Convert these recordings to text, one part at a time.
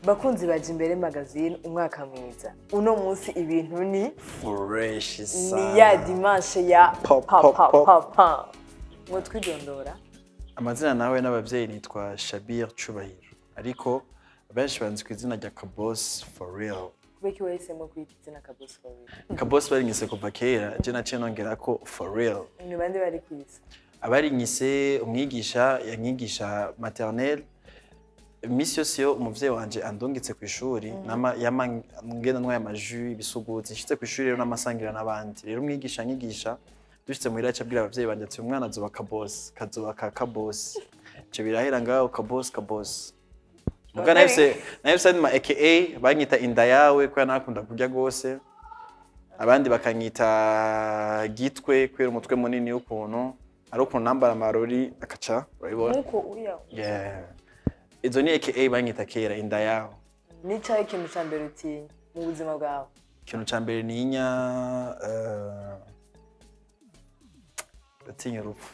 Bakunzi baje imbere magazine umwaka mwiza. Uno munsi ibintu ni fresh sana. Ni ya dimanche ya papa. Ngo twidondora. Amazina nawe n'abavyeyi nitwa Shabir Cubahiro. Ariko benshi banzi ku izina rya Kaboss for real. Kubeki wahisemo kwita izina Kaboss for real. Kaboss bari nyise kuva kera, je naciye nongera ko for real. Ni bande bari kwisa? Abari nyise umwigisha yanyigisha maternelle. Misi yose yo umuvyeyi wanje andungitse ku ishuri ngenda ntwaye amaju ibisuguzi nshitse ku ishuri rero n'amasangira n'abandi rero umwigisha nyigisha dushitse mu iraca abwira abavyeyi banje ati umwana azoba Kaboss kazoba ka Kaboss cyo birahira ngaho Kaboss muga nahise ma aka banyita inda yawe ko nakunda kurya gose abandi bakanyita gitwe kwera umutwe munini ukuntu ari ukuntu nambara amarori akaca urabibona nuko uya yeah. Izo ni aka banyita kera inda yawe. Ni cyahe kintu cya mbere utinya mu buzima bwawe? Ikintu cya mbere ninya utinya urupfu.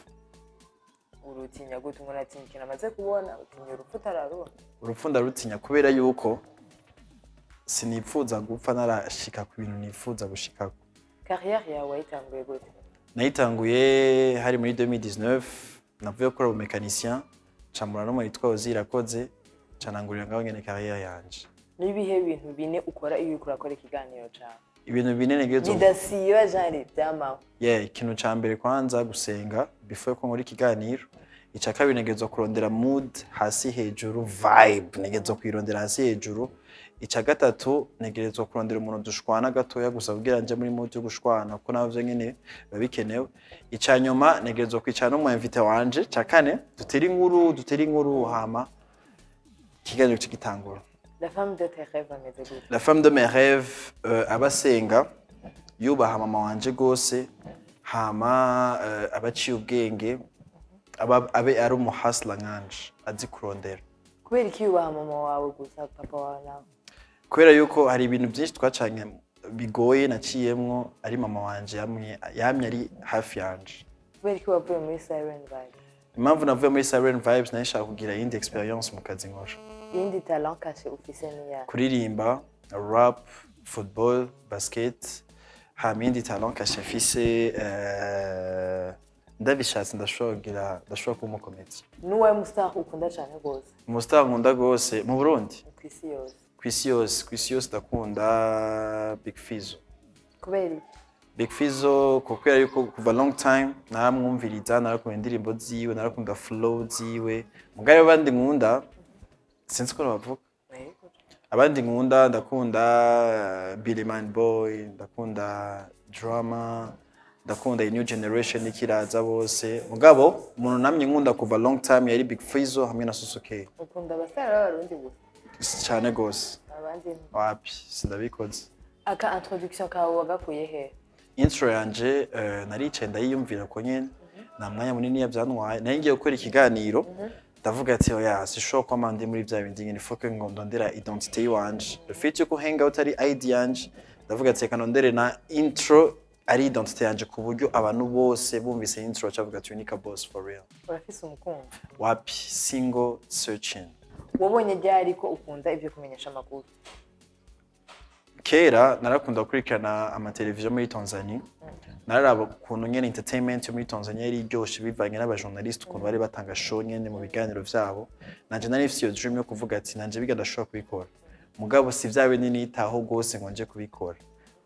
Urutinya gute umuntu atinya ikintu amaze kubona utinya urupfu utararubona? Urupfu ndarutinya kubera yuko sinipfuza gupfa narashika ku bintu nifuza gushikako. Carrière yawe wayitanguye gute? Nayitanguye hari muri 2019 navuye gukora ubumecanicien. Chamura no muri twahoze irakoze canangurira ngaho nyene carrière yanje. Nibihe bintu bine ukora iyo urakora ikiganiro cyawe? Ibintu bine negezo. Bidasiba jari byamaho. Ikintu ca mbere kwanza gusenga before ko nkora ikiganiro. Ica kabiri negezo kurondera mood hasi hejuru vibe negezo kwirondera hasi hejuru. Ica gatatu negezo kurondera umuntu dushwana gatoya gusa kugira nje muri mood yo gushwana kuko navyo nyene babikenewe. Ica nyuma negezo kwicana no mu invite wanje. Ca kane dutera inkuru hama ikiganiro kigitangura. La femme de tes rêves ameze gute? La femme de mes rêves abasenga yubaha mama wanje gose hama abaciye ubwenge abe ari umuhasla nkanje azi kurondera. Kubera iki yubaha mama wawe gusa papa wawe nawe? Kubera yuko hari ibintu byinshi twacanye bigoye naciyemwo ari mama wanje yamye ari hafi yanje. Kubera iki wavuye muri Siren Vibes? Impamvu navuye muri Siren Vibes nashaka kugira iyindi experience mu kazi nkora. Iyindi talent caché ufise niya? Kuririmba, rap, football, basket. Hama iyindi talent caché mfise ndabishatse ndashobora kuba umukomedi. Nuwahe mustar ukunda cyane gose? Umustar nkunda gose mu Burundi? Kwisi yose. Kwisi yose ndakunda Big Fizzo. Kubera iki? Big Fizzo kubera yuko kuva long time naramwumviriza narakunda indirimbo ziwe narakunda flow ziwe. Mugabe abandi nkunda sinzi ko bavuga. Abandi nkunda ndakunda Billy Man Boy, ndakunda Drama, ndakunda new generation ikiraza bose. Mugabo umuntu namye nkunda kuva long time yari Big Fizzo hamwe na Susuke. Ukunda abasara b'abarundi gusa? Cyane gose. Abandi wapi sindabikoze. Aka introduction kawe wagakuye he? Intro yanje naricaye ndayiyumvira ko nyene na mwanya munini yavyantwaye nari ngiye gukora ikiganiro ndavuga ati oya sisho ko amandi muri bya bindi nyene foke ngo ndondera identity wanje fit yuko hangout ari ID yanje ndavuga ati kanondere na intro ari identity yanje ku buryo abantu bose bumvise intro cyavuga ati ni Kaboss for real. Urafise umukunzi? Wapi single searching. Wabonye ryari ko ukunda ivyo kumenyesha amakuru? Kera narakunda gukurikirana amateleviziyo muri Tanzania. Nararaba ukuntu nyene entertainment yo muri Tanzania yari iryoshe bivanye n'abajournalist ukuntu bari batanga show nyene mu biganiro vyabo. Nanje nari mfite iyo dream yo kuvuga ati nanje biga ndashobora kubikora. Mugabo si vyawe nini itaho gose ngo nje kubikora.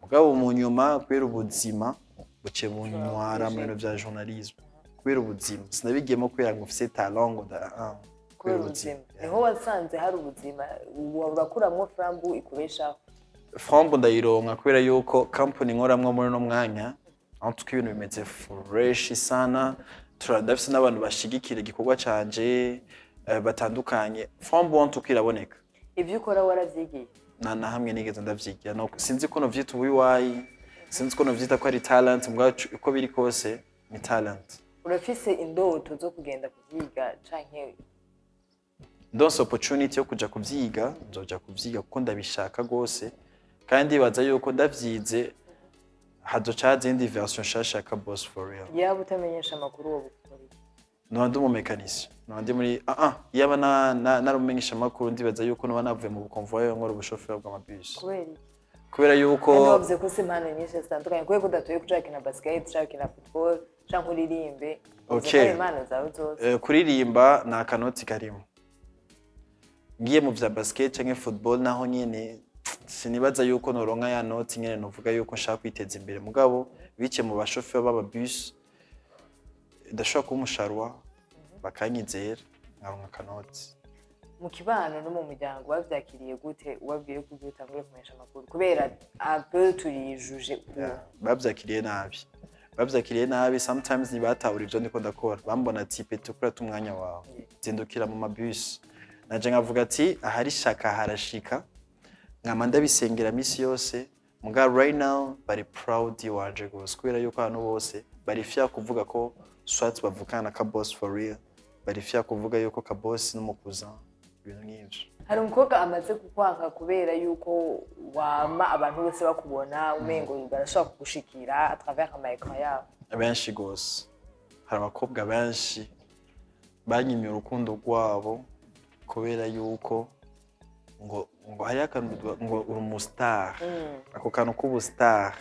Mugabo mu nyuma kubera ubuzima buce buntwara mu bintu vya journalism. Kubera ubuzima sinabigiyemo kubera ngo mfite talent ngo kubera ubuzima. Niho wasanze hari ubuzima urakuramwo frambu ikubeshaho. Frambo ndayironka kubera yuko company nkoramwe muri no mwanya antuka ibintu bimeze fresh sana turadafise n'abantu bashigikira igikorwa canje batandukanye. Frambo antuka iraboneka. Ivyo ukora waravyigiye? Na hamwe nigeze ndavyigira no sinzi ko no vyita uwiwayi sinzi ko no vyita ko ari talent mwacu uko biri kose ni talent. Urafise indoto zo kugenda kuvyiga canke ndonse opportunity yo kuja kuvyiga nzoja kuvyiga kuko ndabishaka gose kandi baza yuko ndavyize hazoca izindi version shasha ya Kaboss for real. Yaba utamenyesha amakuru wo gukora. ndi umumekanisi ndi muri yaba narumenyesha makuru ndibaza yuko no banavuye mu convoyeur nkora ubushoferi bw'amabisi kubera yuko navuze ko simpano nyinshi zitandukanye kuko udatuye kujakina basket kujakina football canke uririmbe impano zawe zose kuririmba na kanoti karimo ngiye mu vya basket canke football naho nyene sinibaza yuko noronka ya noti nyene novuga yuko nshaka kwiteza imbere mugabo bice mu bashoferi b'amabisi ndashaka kumusharwa bakanyizera nkaronka kanoti mu kibano no mu muryango bavyakiriye gute ubabwiye ko utangure kumesha makuru kubera ape turijuje bavyakiriye nabi sometimes nibatahura ivyo ndiko ndakora bambona ati petukura tumwanya wawe zindukira mu mabus naje nkavuga ati ahari shaka harashika nkama ndabisengera misi yose muga right now bari proud wanje gose kubera yuko abantu bose bari fiya kuvuga ko swat bavukana na Kaboss for real bari fiya kuvuga yuko Kaboss n'umukuza ibintu nk'ivyo hari umukobwa amaze kukwanka kubera yuko wama abantu bose bakubona umengo barashaka kugushikira à travers ama écran yabo benshi gose hari abakobwa benshi banyimye urukundo rwabo kubera yuko ngo hari akantu ngo uri umustar ako kantu k'ubustar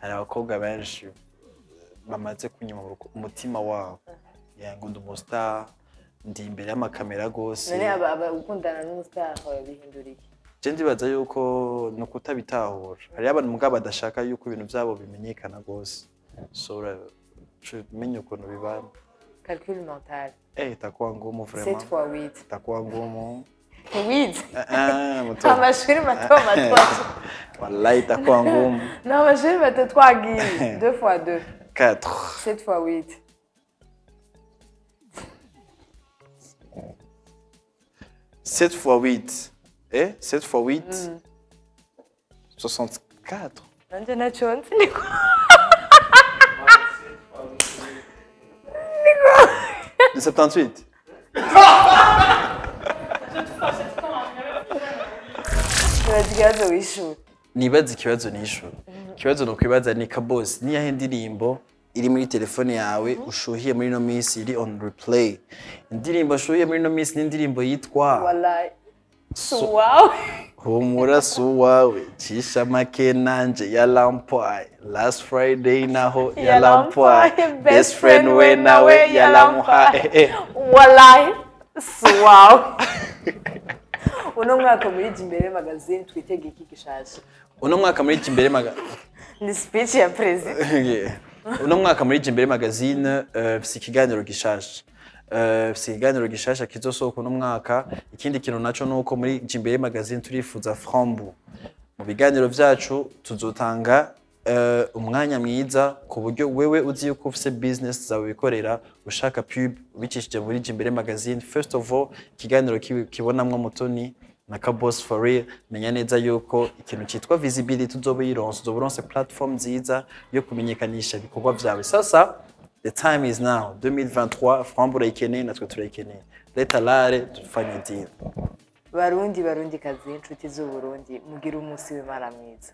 hari abakobwa benshi bamaze kunyuma umutima wabo yango ndi umustar ndi imbere y'amakamera gose none ukundana n'umustar bihinduriye je ndibaza yuko no kutabitahura hari abantu mugabo badashaka yuko ibintu byabo bimenyekana gose so menye ukuntu bibana calcul mental itakuwa ngumu vraiment 7 fois 8 itakuwa ngumu 8 amashuri mato wallahi itakuwa ngumu non amashuri mato twagiye 2 fois 2 4 7 fois 8 7 fois 8 7 fois 8 64 nanje nachonse niko de 78 nibaza ikibazo n'ishuri ikibazo no kwibaza ni Kaboss ni yahe ndirimbo iri muri telefone yawe ushuhiye muri no minsi iri on replay indirimbo ushuhiye muri no minsi ni indirimbo yitwa wallahi suwawe humura suwawe cisha make nanje ya lampoy last Friday naho ya lampoy best friend we nawe ya lampoy wallahi suwawe uno mwaka muri imbere magazine twitege iki gishaje uno mwaka muri imbere magazine ni speech ya president uno mwaka muri imbere magazine ikiganiro gishasha ikiganiro gishasha kizosohoka uno mwaka ikindi kintu naco nuko muri imbere magazine turifuza frambu mu biganiro vyacu tuzotanga umwanya mwiza ku buryo wewe uzi yuko ufise business zawe bikorera ushaka pub bicishije muri imbere magazine first of all ikiganiro kibonamwe mutoni na Kaboss for real menya neza yuko ikintu cyitwa visibility uzoburonse platform nziza yo kumenyekanisha ibikorwa vyawe sasa the time is now 2023 frambura ikeneye natwe turayikeneye leta lare tufanye deal barundi kazi inshuti z'u Burundi mugira umunsi w'Imana mwiza